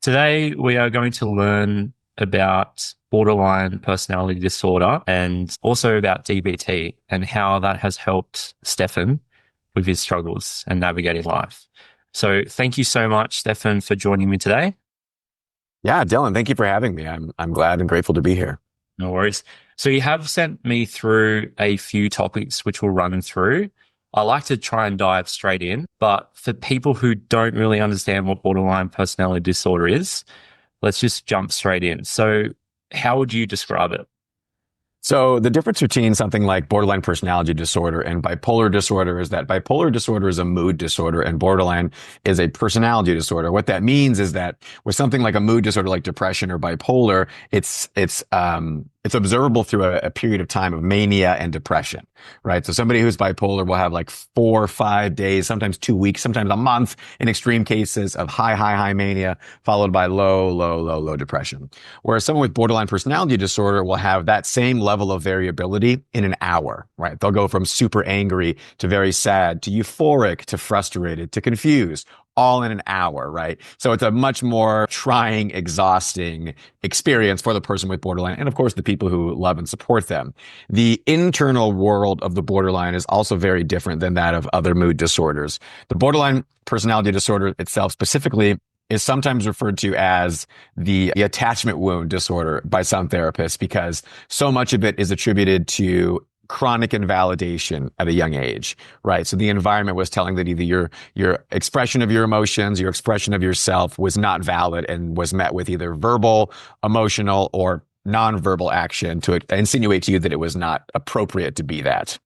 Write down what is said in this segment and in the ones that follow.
Today, we are going to learn about borderline personality disorder and also about DBT and how that has helped Stefan with his struggles and navigating life. So thank you so much, Stefan, for joining me today. Yeah, Dylan, thank you for having me. I'm glad and grateful to be here. No worries. So you have sent me through a few topics which we'll run through. I like to try and dive straight in, but for people who don't really understand what borderline personality disorder is, let's just jump straight in. So how would you describe it? So the difference between something like borderline personality disorder and bipolar disorder is that bipolar disorder is a mood disorder and borderline is a personality disorder. What that means is that with something like a mood disorder like depression or bipolar, it's observable through a period of time of mania and depression, right? So somebody who's bipolar will have like 4 or 5 days, sometimes 2 weeks, sometimes a month in extreme cases of high mania, followed by low depression. Whereas someone with borderline personality disorder will have that same level of variability in an hour, right? They'll go from super angry to very sad to euphoric to frustrated to confused, all in an hour, right? So it's a much more trying, exhausting experience for the person with borderline and of course the people who love and support them. The internal world of the borderline is also very different than that of other mood disorders. The borderline personality disorder itself specifically is sometimes referred to as the attachment wound disorder by some therapists because so much of it is attributed to chronic invalidation at a young age, right? So the environment was telling that either your expression of your emotions, your expression of yourself was not valid and was met with either verbal, emotional, or nonverbal action to insinuate to you that it was not appropriate to be that.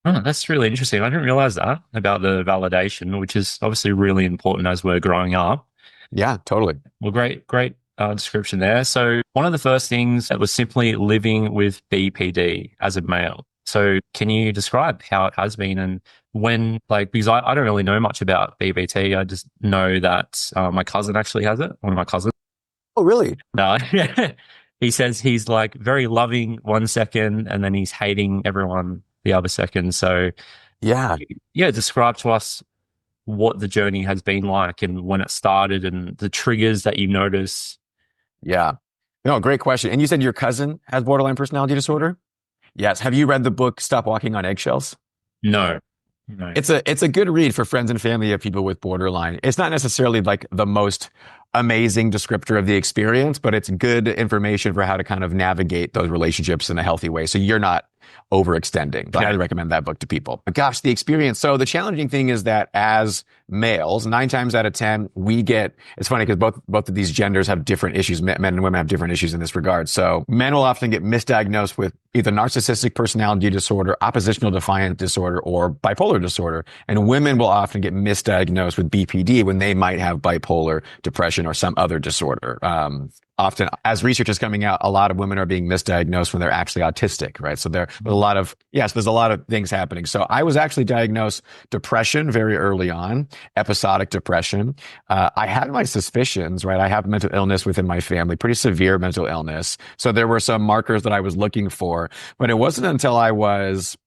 Oh, that's really interesting. I didn't realize that about the validation, which is obviously really important as we're growing up. Yeah, totally. Well, great description there. So one of the first things that was simply living with BPD as a male. So can you describe how it has been and when, like, because I don't really know much about BPD. I just know that my cousin actually has it, one of my cousins. Oh, really? No, he says he's like very loving 1 second and then he's hating everyone the other second. So Yeah. yeah, describe to us what the journey has been like and when it started and the triggers that you notice. Yeah. No, great question. And you said your cousin has borderline personality disorder? Yes. Have you read the book Stop Walking on Eggshells? No, no. It's a good read for friends and family of people with borderline. It's not necessarily like the most amazing descriptor of the experience, but it's good information for how to kind of navigate those relationships in a healthy way. So you're not overextending. I highly recommend that book to people. But gosh, the experience. So the challenging thing is that as males, 9 times out of 10, it's funny because both of these genders have different issues. Men and women have different issues in this regard. So men will often get misdiagnosed with either narcissistic personality disorder, oppositional defiant disorder, or bipolar disorder. And women will often get misdiagnosed with BPD when they might have bipolar, depression, or some other disorder. Often, as research is coming out, a lot of women are being misdiagnosed when they're actually autistic, right? So there's a lot of things happening. So I was actually diagnosed depression very early on, episodic depression. I had my suspicions, right? I have mental illness within my family, pretty severe mental illness. So there were some markers that I was looking for, but it wasn't until I was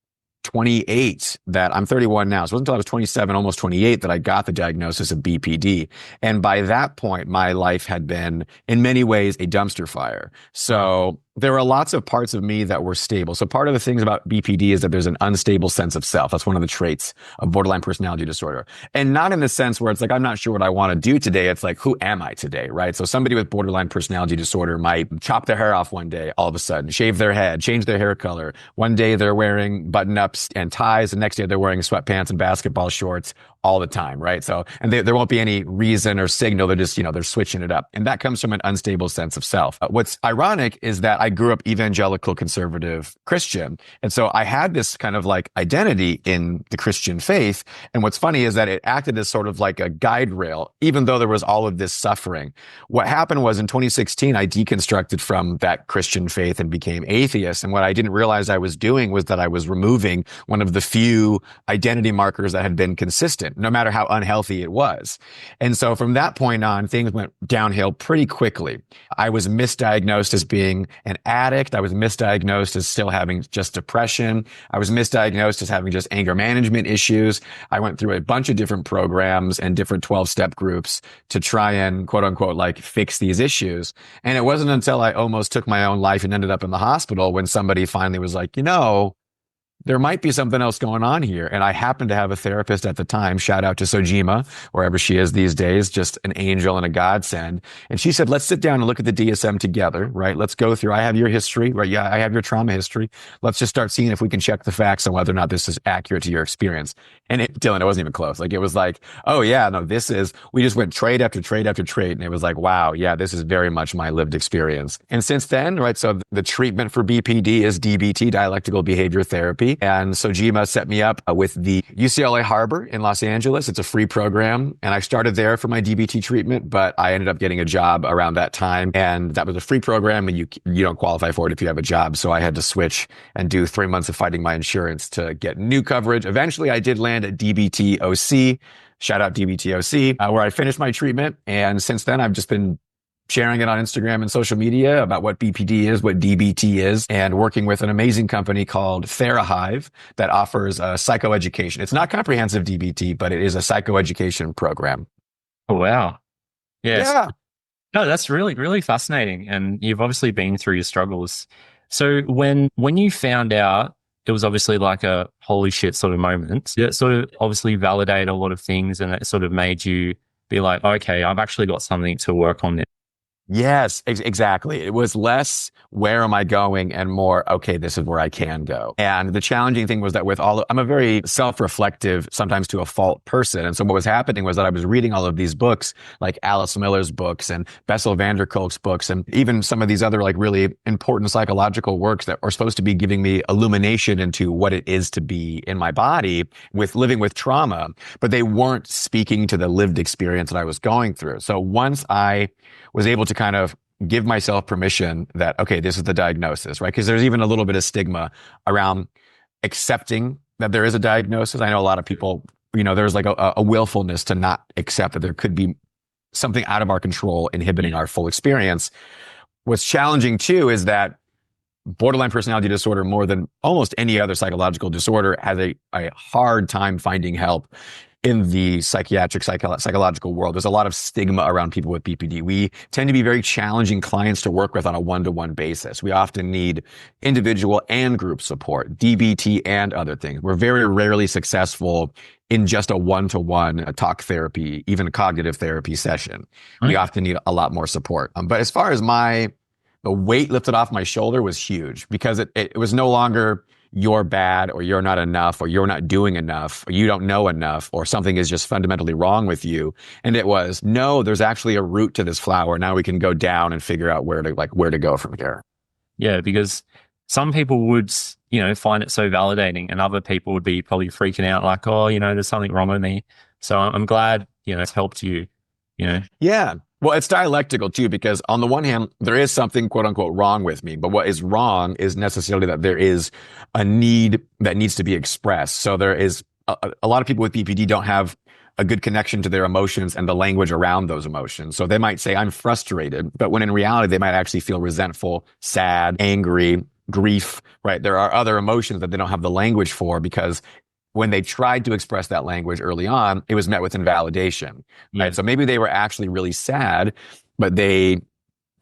28 that I'm 31 now. So it wasn't until I was 27, almost 28 that I got the diagnosis of BPD. And by that point, my life had been in many ways a dumpster fire. So there were lots of parts of me that were stable. So part of the things about BPD is that there's an unstable sense of self. That's one of the traits of borderline personality disorder. And not in the sense where it's like, I'm not sure what I want to do today. It's like, who am I today? Right? So somebody with borderline personality disorder might chop their hair off one day, all of a sudden, shave their head, change their hair color. One day they're wearing button-ups and ties. The next day they're wearing sweatpants and basketball shorts all the time. Right? So, and there won't be any reason or signal. They're just, they're switching it up. And that comes from an unstable sense of self. What's ironic is that I grew up evangelical, conservative Christian. And so I had this kind of like identity in the Christian faith. And what's funny is that it acted as sort of like a guide rail, even though there was all of this suffering. What happened was in 2016, I deconstructed from that Christian faith and became atheist. And what I didn't realize I was doing was that I was removing one of the few identity markers that had been consistent, no matter how unhealthy it was. And so from that point on, things went downhill pretty quickly. I was misdiagnosed as being an an addict. I was misdiagnosed as still having just depression. I was misdiagnosed as having just anger management issues. I went through a bunch of different programs and different 12-step groups to try and quote unquote like fix these issues. And it wasn't until I almost took my own life and ended up in the hospital when somebody finally was like, there might be something else going on here. And I happened to have a therapist at the time, shout out to Sojima, wherever she is these days, just an angel and a godsend. And she said, let's sit down and look at the DSM together, right? Let's go through, I have your history, right? Yeah, I have your trauma history. Let's just start seeing if we can check the facts on whether or not this is accurate to your experience. And Dylan, it wasn't even close. Like, it was like, oh yeah, no, we just went trade after trade after trade. And it was like, wow, yeah, this is very much my lived experience. And since then, right, so the treatment for BPD is DBT, Dialectical Behavior Therapy. And Sojima set me up with the UCLA Harbor in Los Angeles. It's a free program. And I started there for my DBT treatment, but I ended up getting a job around that time. And that was a free program, and you don't qualify for it if you have a job. So I had to switch and do 3 months of fighting my insurance to get new coverage. Eventually, I did land at DBT OC. Shout out DBT OC, where I finished my treatment. And since then, I've just been sharing it on Instagram and social media about what BPD is, what DBT is, and working with an amazing company called TheraHive that offers psychoeducation. It's not comprehensive DBT, but it is a psychoeducation program. Oh, wow. Yes. Yeah. No, that's really, really fascinating. And you've obviously been through your struggles. So when you found out, it was obviously like a holy shit sort of moment. It sort of obviously validated a lot of things, and it sort of made you be like, okay, I've actually got something to work on. Yes, exactly. It was less, where am I going? And more, okay, this is where I can go. And the challenging thing was that I'm a very self-reflective, sometimes to a fault person. And so what was happening was that I was reading all of these books, like Alice Miller's books and Bessel van der Kolk's books, and even some of these other like really important psychological works that are supposed to be giving me illumination into what it is to be in my body with living with trauma, but they weren't speaking to the lived experience that I was going through. So once I was able to kind of give myself permission that, okay, this is the diagnosis, right? Because there's even a little bit of stigma around accepting that there is a diagnosis. I know a lot of people, there's like a willfulness to not accept that there could be something out of our control inhibiting our full experience. What's challenging too is that borderline personality disorder, more than almost any other psychological disorder, has a hard time finding help in the psychological world. There's a lot of stigma around people with BPD. We tend to be very challenging clients to work with on a one-to-one basis. We often need individual and group support, DBT and other things. We're very rarely successful in just a one-to-one talk therapy, even a cognitive therapy session. Right. We often need a lot more support. But as far as the weight lifted off my shoulder was huge, because it was no longer you're bad, or you're not enough, or you're not doing enough, or you don't know enough, or something is just fundamentally wrong with you. And it was, no, there's actually a root to this flower. Now we can go down and figure out where to go from here. Yeah, because some people would, find it so validating, and other people would be probably freaking out like, oh, there's something wrong with me. So I'm glad, it's helped you, Yeah. Well, it's dialectical too, because on the one hand, there is something quote unquote wrong with me, but what is wrong is necessarily that there is a need that needs to be expressed. So there is a lot of people with BPD don't have a good connection to their emotions and the language around those emotions. So they might say, I'm frustrated, but when in reality, they might actually feel resentful, sad, angry, grief, right? There are other emotions that they don't have the language for, because when they tried to express that language early on, it was met with invalidation, right? So maybe they were actually really sad, but they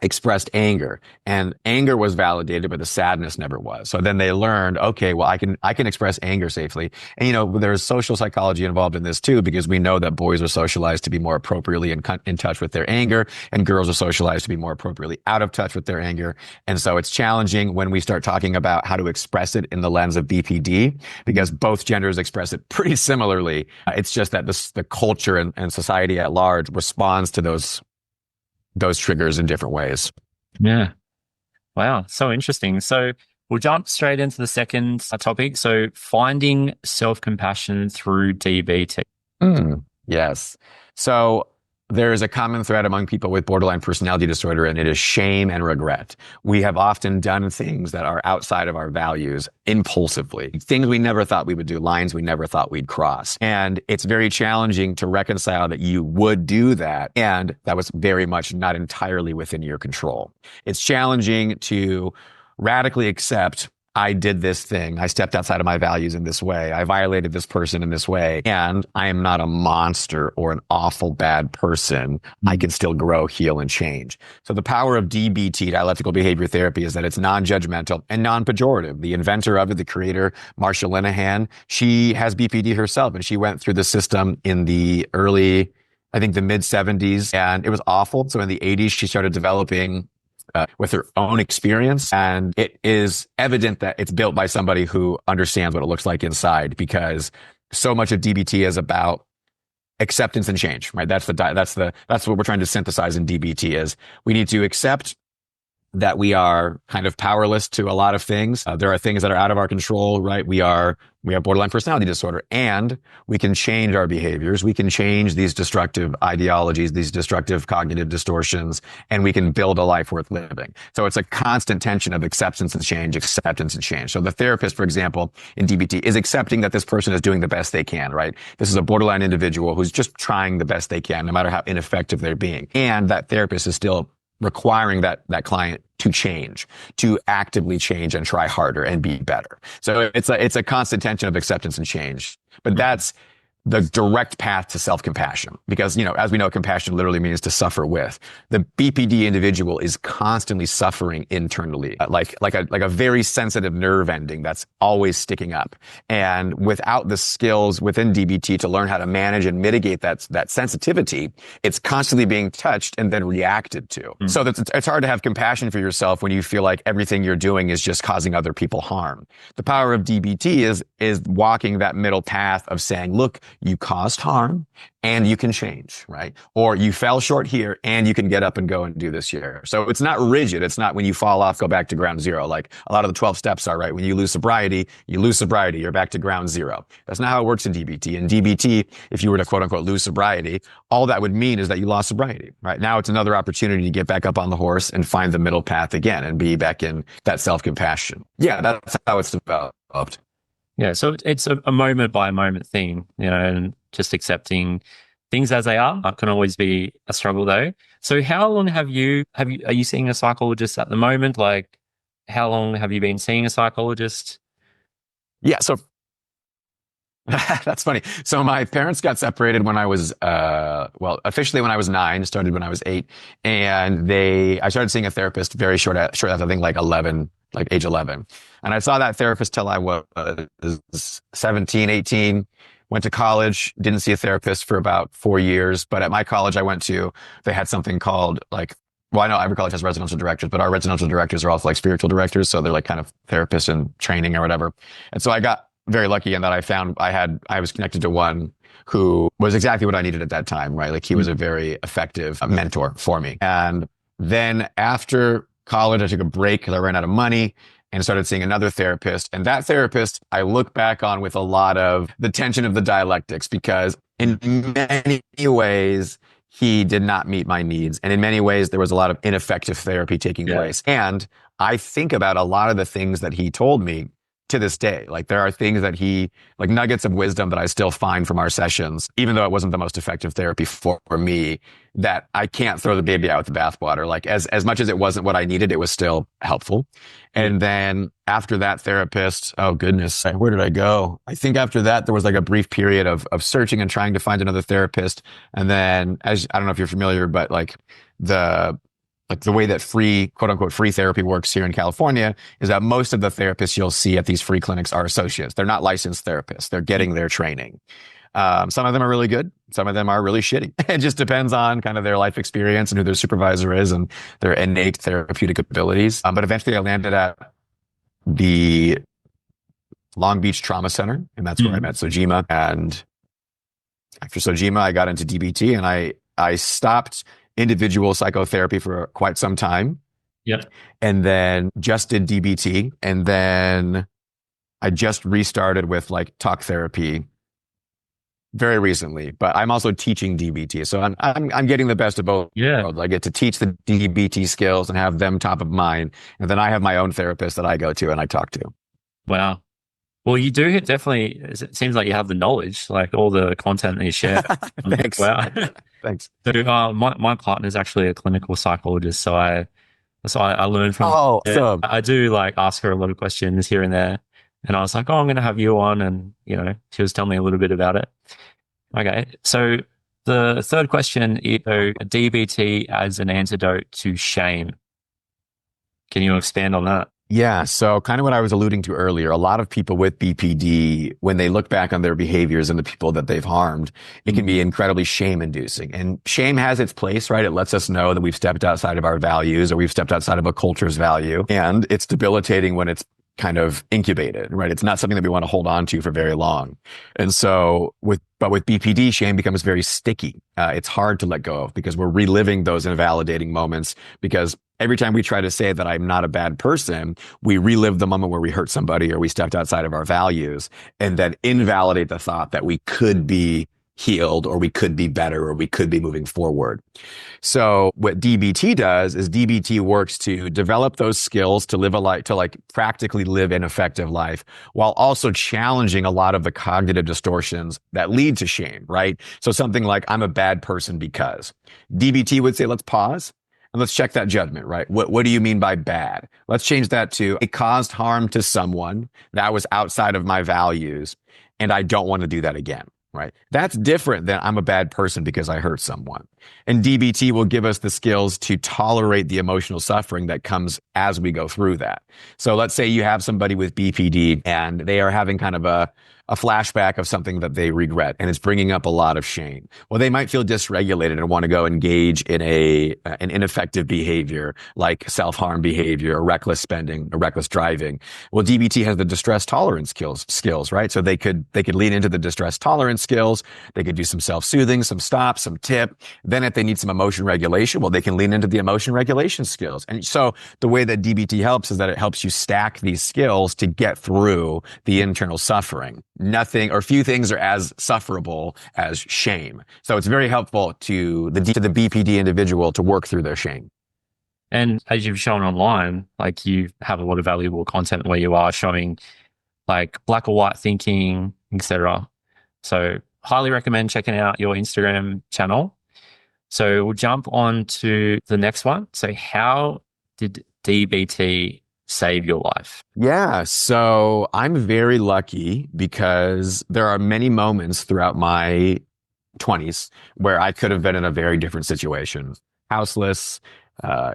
expressed anger, and anger was validated, but the sadness never was. So then they learned, okay, well, I can express anger safely. And, there's social psychology involved in this too, because we know that boys are socialized to be more appropriately in touch with their anger, and girls are socialized to be more appropriately out of touch with their anger. And so it's challenging when we start talking about how to express it in the lens of BPD, because both genders express it pretty similarly. It's just that the culture and society at large responds to those triggers in different ways. Yeah. Wow. So interesting. So we'll jump straight into the second topic. So finding self-compassion through DBT. Yes. So there is a common thread among people with borderline personality disorder, and it is shame and regret. We have often done things that are outside of our values impulsively, things we never thought we would do, lines we never thought we'd cross. And it's very challenging to reconcile that you would do that, and that was very much not entirely within your control. It's challenging to radically accept I did this thing. I stepped outside of my values in this way. I violated this person in this way. And I am not a monster or an awful bad person. I can still grow, heal, and change. So the power of DBT, dialectical behavior therapy, is that it's non-judgmental and non-pejorative. The inventor of it, the creator, Marsha Linehan, she has BPD herself, and she went through the system in the early, I think the mid 70s, and it was awful. So in the 80s, she started developing with her own experience. And it is evident that it's built by somebody who understands what it looks like inside, because so much of DBT is about acceptance and change, right? That's what we're trying to synthesize in DBT is we need to accept that we are kind of powerless to a lot of things. There are things that are out of our control, right? We have borderline personality disorder, and we can change our behaviors. We can change these destructive ideologies, these destructive cognitive distortions, and we can build a life worth living. So it's a constant tension of acceptance and change, acceptance and change. So the therapist, for example, in DBT is accepting that this person is doing the best they can, right? This is a borderline individual who's just trying the best they can, no matter how ineffective they're being. And that therapist is still requiring that client to change, to actively change and try harder and be better. So it's a constant tension of acceptance and change. But that's the direct path to self-compassion, because, as we know, compassion literally means to suffer with. The BPD individual is constantly suffering internally, like a very sensitive nerve ending that's always sticking up. And without the skills within DBT to learn how to manage and mitigate that sensitivity, it's constantly being touched and then reacted to. Mm. So it's hard to have compassion for yourself when you feel like everything you're doing is just causing other people harm. The power of DBT is walking that middle path of saying, look, you caused harm and you can change, right? Or you fell short here and you can get up and go and do this here. So it's not rigid. It's not when you fall off, go back to ground zero. Like a lot of the 12 steps are, right? When you lose sobriety, you're back to ground zero. That's not how it works in DBT. In DBT, if you were to quote unquote lose sobriety, all that would mean is that you lost sobriety, right? Now it's another opportunity to get back up on the horse and find the middle path again and be back in that self-compassion. Yeah, that's how it's developed. Yeah, so it's a moment by moment thing, and just accepting things as they are. Can always be a struggle though. So how long are you seeing a psychologist at the moment? Like, how long have you been seeing a psychologist? Yeah, so that's funny. So my parents got separated when I was, officially when I was 9, started when I was 8. And I started seeing a therapist very short after, I think age 11. And I saw that therapist till I was 17, 18, went to college, didn't see a therapist for about 4 years. But at my college I went to, they had something called I know every college has residential directors, but our residential directors are also like spiritual directors. So they're like kind of therapists in training or whatever. And so I got very lucky in that I was connected to one who was exactly what I needed at that time, right? Like he was a very effective mentor for me. And then after college, I took a break because I ran out of money and started seeing another therapist. And that therapist, I look back on with a lot of the tension of the dialectics, because in many ways, he did not meet my needs. And in many ways, there was a lot of ineffective therapy taking place. And I think about a lot of the things that he told me to this day. Like there are things that like nuggets of wisdom that I still find from our sessions, even though it wasn't the most effective therapy for me, that I can't throw the baby out with the bathwater. Like as much as it wasn't what I needed, it was still helpful. And then after that therapist, oh goodness, where did I go? I think after that, there was like a brief period of searching and trying to find another therapist. And then I don't know if you're familiar, but the way that free, quote unquote, free therapy works here in California is that most of the therapists you'll see at these free clinics are associates. They're not licensed therapists. They're getting their training. Some of them are really good. Some of them are really shitty. It just depends on kind of their life experience and who their supervisor is and their innate therapeutic abilities. But eventually I landed at the Long Beach Trauma Center, and that's where I met Sojima. And after Sojima, I got into DBT, and I stopped individual psychotherapy for quite some time. Yep. And then just did DBT. And then I just restarted with like talk therapy very recently, but I'm also teaching DBT. So I'm getting the best of both Yeah. worlds. I get to teach the DBT skills and have them top of mind. And then I have my own therapist that I go to and I talk to. Wow. Well, you do definitely, it seems like you have the knowledge, like all the content that you share. I'm like, Thanks. wow. Thanks. So, my partner is actually a clinical psychologist. So I learned from Oh, it. awesome. I do like ask her a lot of questions here and there. And I was like, oh, I'm going to have you on. And, she was telling me a little bit about it. Okay. So the third question is DBT as an antidote to shame. Can you expand on that? Yeah. So kind of what I was alluding to earlier, a lot of people with BPD, when they look back on their behaviors and the people that they've harmed, it can be incredibly shame inducing. And shame has its place, right? It lets us know that we've stepped outside of our values or we've stepped outside of a culture's value. And it's debilitating when it's kind of incubated, right? It's not something that we want to hold on to for very long. And so with BPD, shame becomes very sticky. It's hard to let go of because we're reliving those invalidating moments because every time we try to say that I'm not a bad person, we relive the moment where we hurt somebody or we stepped outside of our values and then invalidate the thought that we could be healed or we could be better or we could be moving forward. So what DBT does is DBT works to develop those skills to live a life, to like practically live an effective life while also challenging a lot of the cognitive distortions that lead to shame, right? So something like I'm a bad person because DBT would say, let's pause. And let's check that judgment, right? What do you mean by bad? Let's change that to it caused harm to someone that was outside of my values, and I don't want to do that again, right? That's different than I'm a bad person because I hurt someone. And DBT will give us the skills to tolerate the emotional suffering that comes as we go through that. So let's say you have somebody with BPD and they are having kind of a flashback of something that they regret and it's bringing up a lot of shame. Well, they might feel dysregulated and want to go engage in an ineffective behavior like self-harm behavior or reckless spending or reckless driving. Well, DBT has the distress tolerance skills, right? So they could lean into the distress tolerance skills. They could do some self-soothing, some stop, some tip. Then if they need some emotion regulation, well, they can lean into the emotion regulation skills. And so the way that DBT helps is that it helps you stack these skills to get through the internal suffering. Nothing or few things are as sufferable as shame. So it's very helpful to the BPD individual to work through their shame. And as you've shown online, like you have a lot of valuable content where you are showing like black or white thinking, etc. So highly recommend checking out your Instagram channel. So we'll jump on to the next one. So how did DBT save your life? Yeah, so I'm very lucky because there are many moments throughout my 20s where I could have been in a very different situation. Houseless,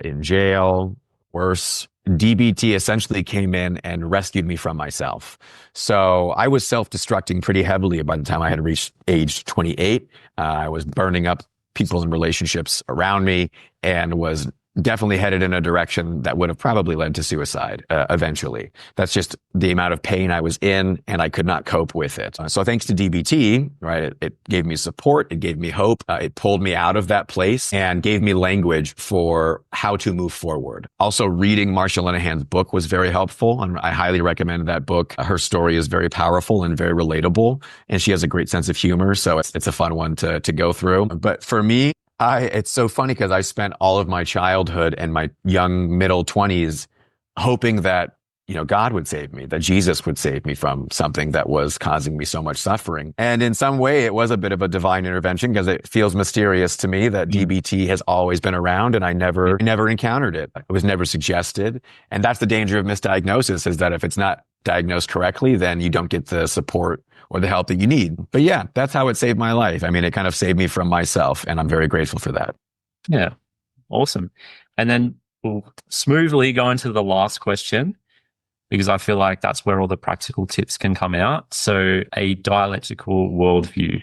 in jail, worse. DBT essentially came in and rescued me from myself. So I was self-destructing pretty heavily by the time I had reached age 28. I was burning up people and relationships around me and was definitely headed in a direction that would have probably led to suicide eventually. That's just the amount of pain I was in and I could not cope with it. So thanks to DBT, right, it gave me support. It gave me hope. It pulled me out of that place and gave me language for how to move forward. Also, reading Marsha Linehan's book was very helpful. And I highly recommend that book. Her story is very powerful and very relatable. And she has a great sense of humor. So it's a fun one to go through. But for me, it's so funny because I spent all of my childhood and my young middle 20s hoping that, God would save me, that Jesus would save me from something that was causing me so much suffering. And in some way, it was a bit of a divine intervention because it feels mysterious to me that DBT has always been around and I never encountered it. It was never suggested. And that's the danger of misdiagnosis is that if it's not diagnosed correctly, then you don't get the support or the help that you need. But yeah, that's how it saved my life. I mean, it kind of saved me from myself, and I'm very grateful for that. Yeah, awesome. And then we'll smoothly go into the last question because I feel like that's where all the practical tips can come out. So a dialectical worldview.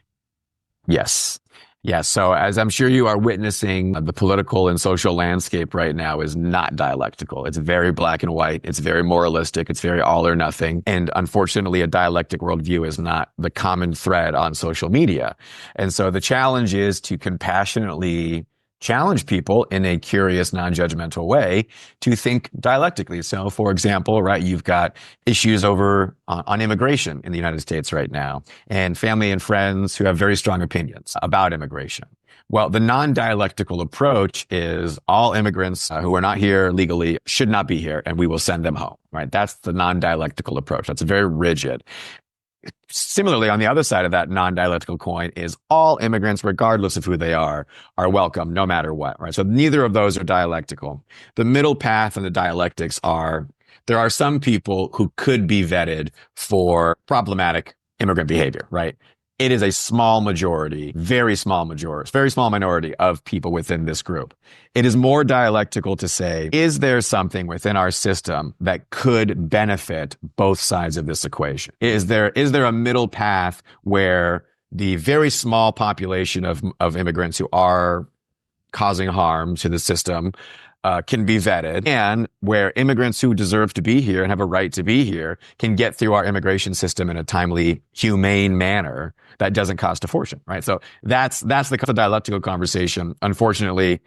Yes. Yeah. So as I'm sure you are witnessing, the political and social landscape right now is not dialectical. It's very black and white. It's very moralistic. It's very all or nothing. And unfortunately, a dialectic worldview is not the common thread on social media. And so the challenge is to compassionately challenge people in a curious, non-judgmental way to think dialectically. So, for example, right, you've got issues over on immigration in the United States right now, and family and friends who have very strong opinions about immigration. Well, the non-dialectical approach is all immigrants who are not here legally should not be here, and we will send them home, right? That's the non-dialectical approach. That's very rigid. Similarly, on the other side of that non-dialectical coin is all immigrants, regardless of who they are welcome no matter what, right? So neither of those are dialectical. The middle path and the dialectics are, there are some people who could be vetted for problematic immigrant behavior, right? It is a small majority, very small minority of people within this group. It is more dialectical to say, is there something within our system that could benefit both sides of this equation? Is there a middle path where the very small population of immigrants who are causing harm to the system can be vetted, and where immigrants who deserve to be here and have a right to be here can get through our immigration system in a timely, humane manner that doesn't cost a fortune, right? So that's the dialectical conversation. Unfortunately,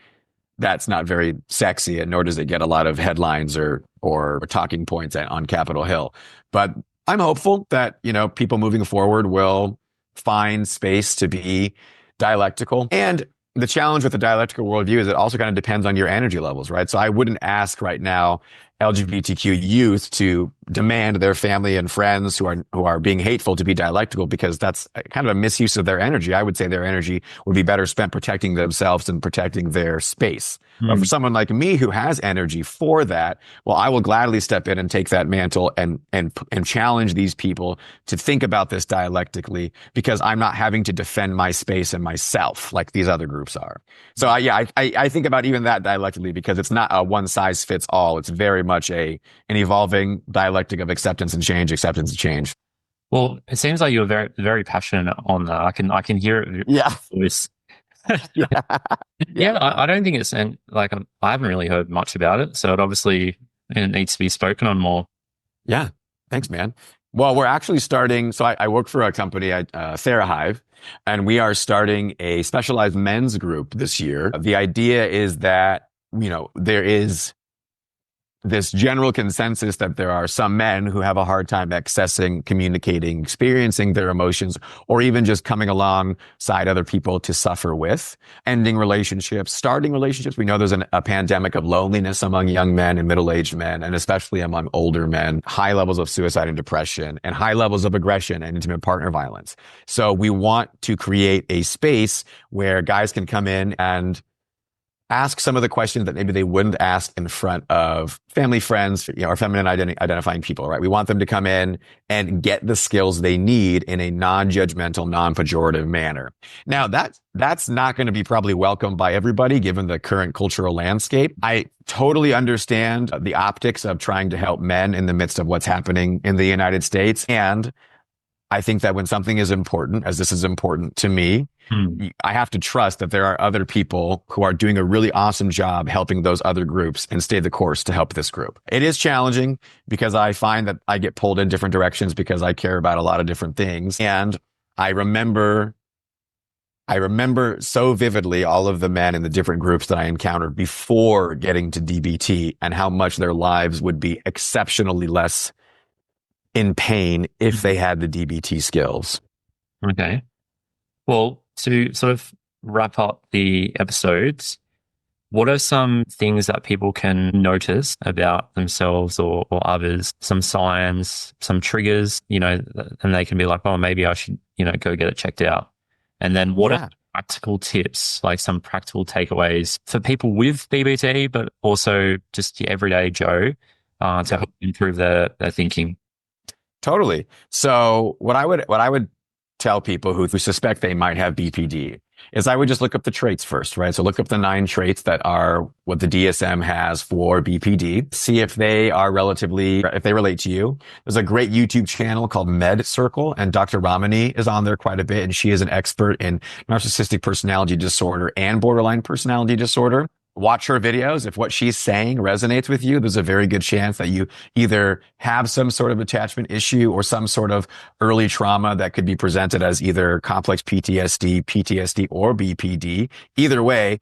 that's not very sexy, and nor does it get a lot of headlines or talking points on Capitol Hill. But I'm hopeful that, people moving forward will find space to be dialectical. And the challenge with the dialectical worldview is it also kind of depends on your energy levels, right? So I wouldn't ask right now LGBTQ youth to demand their family and friends who are being hateful to be dialectical, because that's kind of a misuse of their energy. I would say their energy would be better spent protecting themselves and protecting their space. But for someone like me who has energy for that, well, I will gladly step in and take that mantle and challenge these people to think about this dialectically, because I'm not having to defend my space and myself like these other groups are. So I think about even that dialectically, because it's not a one size fits all. It's very much an evolving dialectic of acceptance and change. Well, it seems like you're very, very passionate on that. I can hear it. Yeah. Yeah. Yeah. I don't think it's, and like, I haven't really heard much about it. So it needs to be spoken on more. Yeah. Thanks, man. Well, we're actually starting. So I work for a company, TheraHive, and we are starting a specialized men's group this year. The idea is that, there is this general consensus that there are some men who have a hard time accessing, communicating, experiencing their emotions, or even just coming alongside other people to suffer with, ending relationships, starting relationships. We know there's a pandemic of loneliness among young men and middle-aged men, and especially among older men, high levels of suicide and depression, and high levels of aggression and intimate partner violence. So we want to create a space where guys can come in and ask some of the questions that maybe they wouldn't ask in front of family, friends, or feminine identifying people, right? We want them to come in and get the skills they need in a non-judgmental, non-pejorative manner. Now, that's not going to be probably welcomed by everybody given the current cultural landscape. I totally understand the optics of trying to help men in the midst of what's happening in the United States. And I think that when something is important, as this is important to me, I have to trust that there are other people who are doing a really awesome job helping those other groups and stay the course to help this group. It is challenging because I find that I get pulled in different directions because I care about a lot of different things. And I remember so vividly all of the men in the different groups that I encountered before getting to DBT and how much their lives would be exceptionally less in pain if they had the DBT skills. Okay. Well, to sort of wrap up the episodes, what are some things that people can notice about themselves or others? Some signs, some triggers, and they can be like, oh, maybe I should, go get it checked out. And then what are practical tips, like some practical takeaways for people with DBT, but also just the everyday Joe to help improve their thinking? Totally. So what I would tell people who suspect they might have BPD is I would just look up the traits first, right? So look up the 9 traits that are what the DSM has for BPD. See if they relate to you. There's a great YouTube channel called Med Circle, and Dr. Ramani is on there quite a bit, and she is an expert in narcissistic personality disorder and borderline personality disorder. Watch her videos. If what she's saying resonates with you, there's a very good chance that you either have some sort of attachment issue or some sort of early trauma that could be presented as either complex PTSD, or BPD. Either way,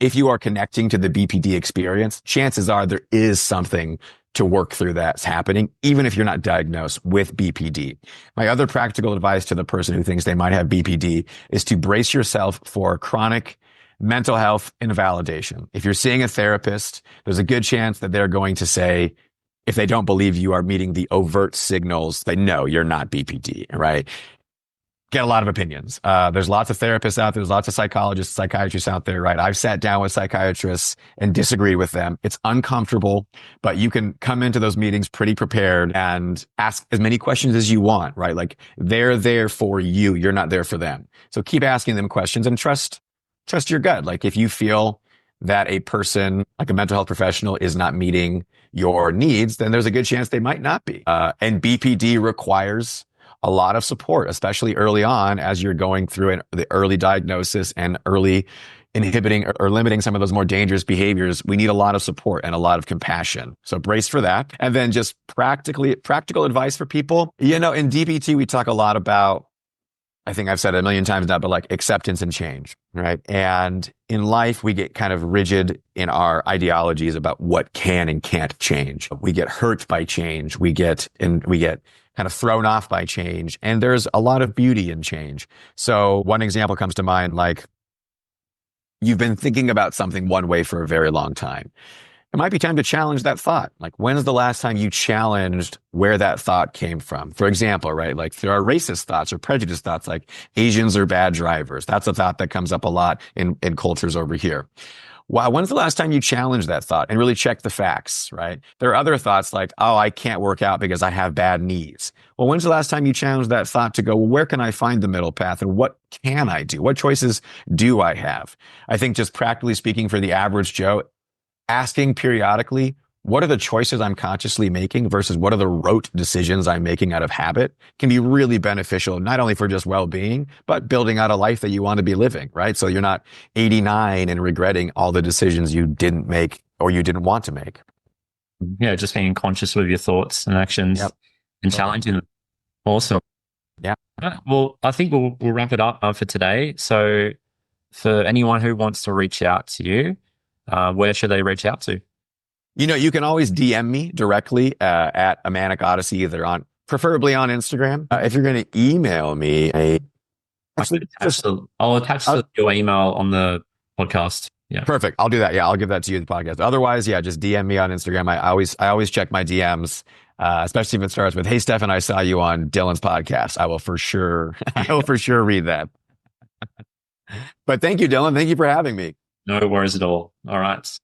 if you are connecting to the BPD experience, chances are there is something to work through that's happening, even if you're not diagnosed with BPD. My other practical advice to the person who thinks they might have BPD is to brace yourself for chronic mental health invalidation. If you're seeing a therapist, there's a good chance that they're going to say, if they don't believe you are meeting the overt signals, they know you're not BPD, right? Get a lot of opinions. There's lots of therapists out there. There's lots of psychologists, psychiatrists out there, right? I've sat down with psychiatrists and disagreed with them. It's uncomfortable, but you can come into those meetings pretty prepared and ask as many questions as you want, right? Like they're there for you. You're not there for them. So keep asking them questions and trust your gut. Like if you feel that a person, like a mental health professional, is not meeting your needs, then there's a good chance they might not be. And BPD requires a lot of support, especially early on as you're going through the early diagnosis and early inhibiting or limiting some of those more dangerous behaviors. We need a lot of support and a lot of compassion. So brace for that. And then just practical advice for people. In DBT, we talk a lot about, I think I've said it a million times now, but like acceptance and change, right? And in life, we get kind of rigid in our ideologies about what can and can't change. We get hurt by change. We get kind of thrown off by change. And there's a lot of beauty in change. So one example comes to mind, like you've been thinking about something one way for a very long time. It might be time to challenge that thought. Like, when's the last time you challenged where that thought came from? For example, right? Like there are racist thoughts or prejudice thoughts like Asians are bad drivers. That's a thought that comes up a lot in cultures over here. Wow, when's the last time you challenged that thought and really checked the facts, right? There are other thoughts like, oh, I can't work out because I have bad knees. Well, when's the last time you challenged that thought to go, well, where can I find the middle path and what can I do? What choices do I have? I think just practically speaking for the average Joe, asking periodically, what are the choices I'm consciously making versus what are the rote decisions I'm making out of habit can be really beneficial, not only for just well-being, but building out a life that you want to be living, right? So you're not 89 and regretting all the decisions you didn't make or you didn't want to make. Yeah, just being conscious with your thoughts and actions. Yep. And challenging them. Awesome. Yeah. Well, I think we'll wrap it up for today. So for anyone who wants to reach out to you, where should they reach out to? You can always DM me directly at A Manic Odyssey, either preferably on Instagram. If you're going to email me, I'll attach your email on the podcast. Yeah, perfect. I'll do that. Yeah, I'll give that to you in the podcast. Otherwise, yeah, just DM me on Instagram. I always check my DMs, especially if it starts with, "Hey, Stefan, I saw you on Dylan's podcast." I will for sure read that. But thank you, Dylan. Thank you for having me. No worries at all. All right.